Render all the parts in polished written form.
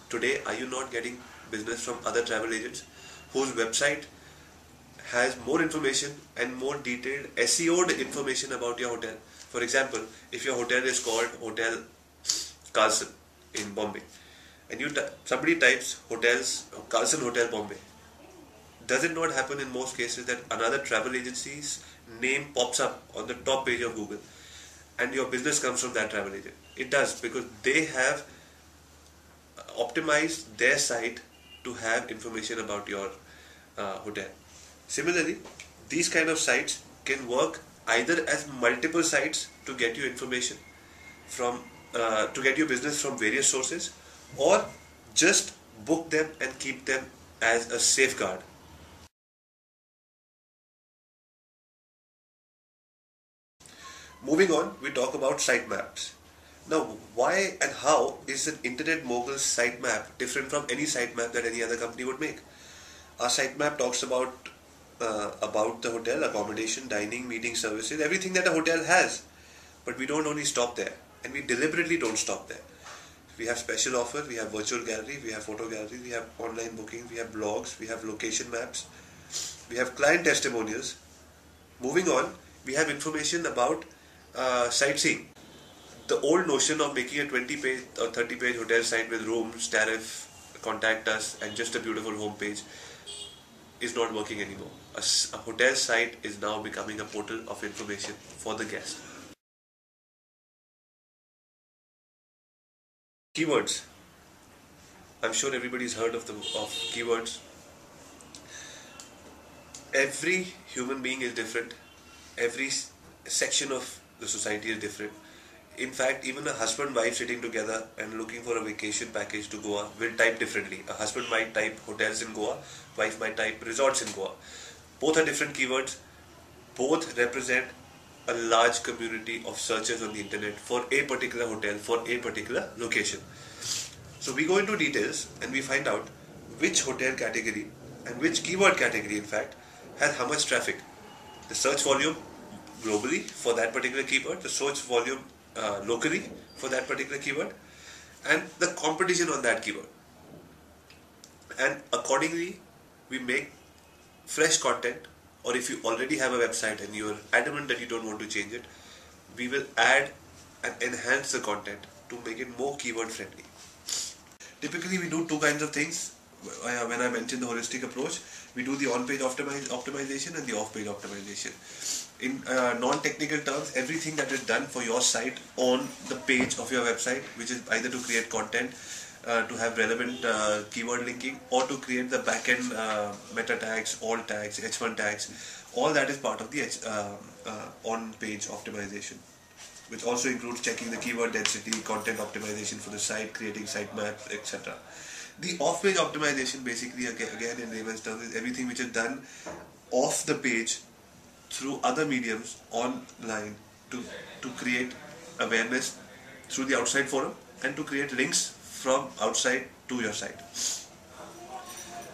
Today, are you not getting business from other travel agents whose website has more information and more detailed SEO'd information about your hotel? For example, if your hotel is called Hotel Carlson in Bombay, and somebody types hotels Carlson Hotel Bombay, does it not happen in most cases that another travel agency's name pops up on the top page of Google and your business comes from that travel agent? It does, because they have optimized their site to have information about your hotel. Similarly, these kind of sites can work either as multiple sites to get you information from to get you business from various sources, or just book them and keep them as a safeguard. Moving on, we talk about sitemaps. Now, why and how is an Internet Moguls sitemap different from any sitemap that any other company would make? Our sitemap talks about the hotel, accommodation, dining, meeting services, everything that a hotel has. But we don't only stop there, and we deliberately don't stop there. We have special offers, we have virtual gallery, we have photo gallery, we have online booking, we have blogs, we have location maps, we have client testimonials. Moving on, we have information about sightseeing. The old notion of making a 20-page or 30-page hotel site with rooms, tariff, contact us, and just a beautiful homepage is not working anymore. A hotel site is now becoming a portal of information for the guest. Keywords. I'm sure everybody's heard of keywords. Every human being is different. Every section of the society is different. In fact, even a husband and wife sitting together and looking for a vacation package to Goa will type differently. A husband might type hotels in Goa, wife might type resorts in Goa. Both are different keywords. Both represent a large community of searchers on the internet for a particular hotel, for a particular location. So we go into details and we find out which hotel category and which keyword category, in fact, has how much traffic. The search volume globally for that particular keyword, the search volume locally for that particular keyword, and the competition on that keyword. And accordingly, we make fresh content, or if you already have a website and you are adamant that you don't want to change it, we will add and enhance the content to make it more keyword friendly. Typically, we do two kinds of things. When I mentioned the holistic approach, we do the on-page optimization and the off-page optimization. In non-technical terms, everything that is done for your site on the page of your website, which is either to create content, to have relevant keyword linking, or to create the backend meta tags, alt tags, H1 tags, all that is part of the on-page optimization, which also includes checking the keyword density, content optimization for the site, creating sitemaps, etc. The off-page optimization, basically, again in layman's terms, is everything which is done off the page through other mediums online to create awareness through the outside forum and to create links from outside to your site,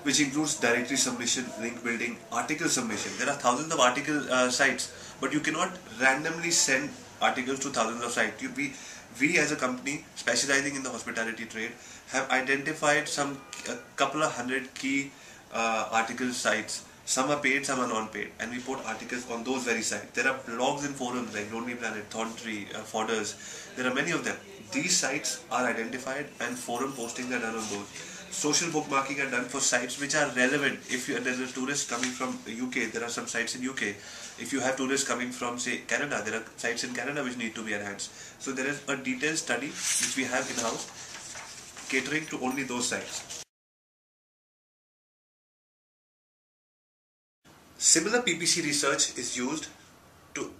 which includes directory submission, link building, article submission. There are thousands of article sites, but you cannot randomly send articles to thousands of sites. We as a company specializing in the hospitality trade have identified a couple of hundred key article sites. Some are paid, some are non-paid, and we put articles on those very sites. There are blogs and forums like Lonely Planet, Thorntree, Fodders. There are many of them. These sites are identified and forum postings are done on those. Social bookmarking are done for sites which are relevant. If there's a tourist coming from UK, there are some sites in UK. If you have tourists coming from, say, Canada, there are sites in Canada which need to be enhanced. So there is a detailed study which we have in-house catering to only those sites. Similar PPC research is used to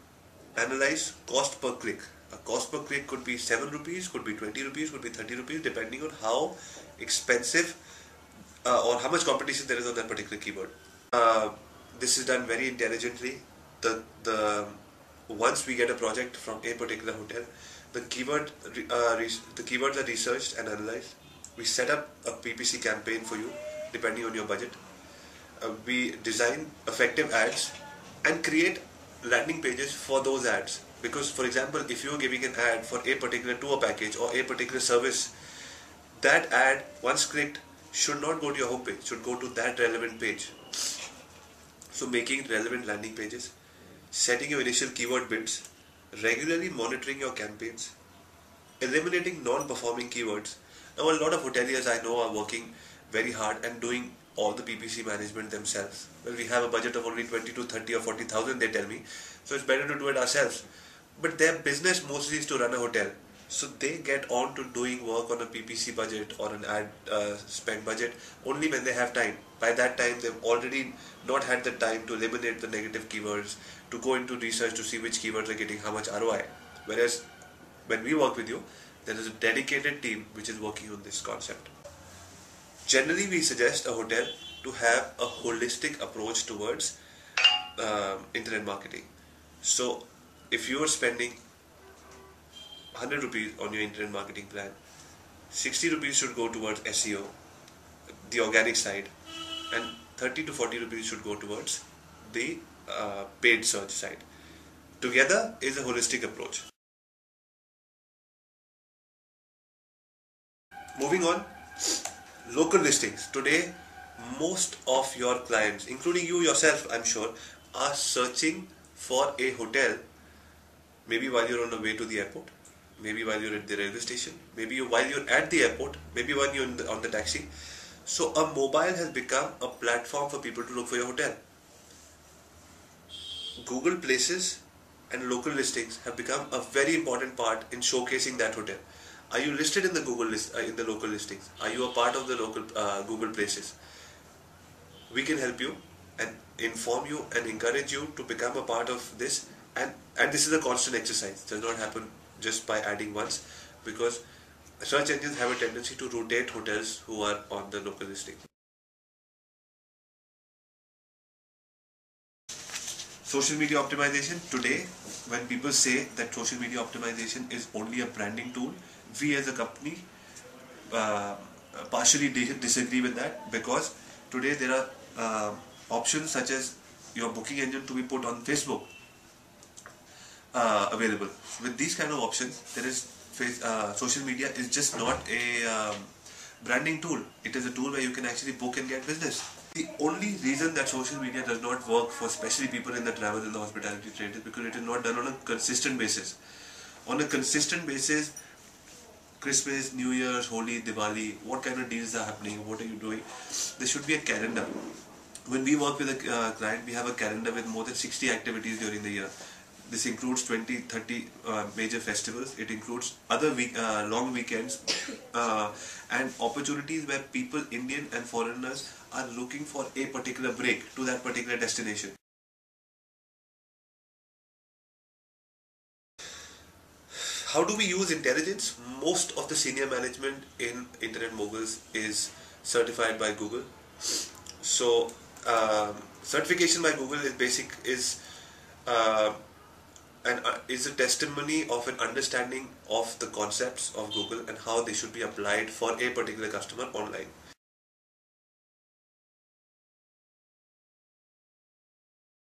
analyze cost per click. A cost per click could be 7 rupees, could be 20 rupees, could be 30 rupees, depending on how expensive or how much competition there is on that particular keyword. This is done very intelligently. Once we get a project from a particular hotel, the keywords are researched and analyzed. We set up a PPC campaign for you, depending on your budget. We design effective ads and create landing pages for those ads. Because, for example, if you're giving an ad for a particular tour package or a particular service, that ad, once clicked, should not go to your homepage, should go to that relevant page. So making relevant landing pages, setting your initial keyword bids, regularly monitoring your campaigns, eliminating non-performing keywords. Now a lot of hoteliers I know are working very hard and doing all the PPC management themselves. Well, we have a budget of only 20 to 30 or 40,000, they tell me. So it's better to do it ourselves. But their business mostly is to run a hotel. So they get on to doing work on a PPC budget or an ad spend budget only when they have time. By that time, they've already not had the time to eliminate the negative keywords, to go into research to see which keywords are getting how much ROI. Whereas when we work with you, there is a dedicated team which is working on this concept. Generally, we suggest a hotel to have a holistic approach towards internet marketing. So, if you are spending 100 rupees on your internet marketing plan, 60 rupees should go towards SEO, the organic side, and 30 to 40 rupees should go towards the paid search side. Together is a holistic approach. Moving on, local listings. Today, most of your clients, including you yourself, I'm sure, are searching for a hotel, maybe while you're on the way to the airport, maybe while you're at the railway station, maybe while you're at the airport, maybe when you're on the taxi. So a mobile has become a platform for people to look for your hotel. Google Places and local listings have become a very important part in showcasing that hotel. Are you listed in the Google list, in the local listings? Are you a part of the local Google Places? We can help you and inform you and encourage you to become a part of this. And this is a constant exercise. It does not happen just by adding once, because search engines have a tendency to rotate hotels who are on the local listing. Social media optimization. Today, when people say that social media optimization is only a branding tool, we as a company partially disagree with that, because today there are options such as your booking engine to be put on Facebook available. With these kind of options, there is social media is just not a branding tool. It is a tool where you can actually book and get business. The only reason that social media does not work for especially people in the travel and the hospitality trade is because it is not done on a consistent basis. On a consistent basis, Christmas, New Year's, Holi, Diwali, what kind of deals are happening, what are you doing? There should be a calendar. When we work with a client, we have a calendar with more than 60 activities during the year. This includes 20, 30 major festivals. It includes other long weekends and opportunities where people, Indian and foreigners, are looking for a particular break to that particular destination. How do we use intelligence? Most of the senior management in Internet Moguls is certified by Google. So certification by Google is a testimony of an understanding of the concepts of Google and how they should be applied for a particular customer online.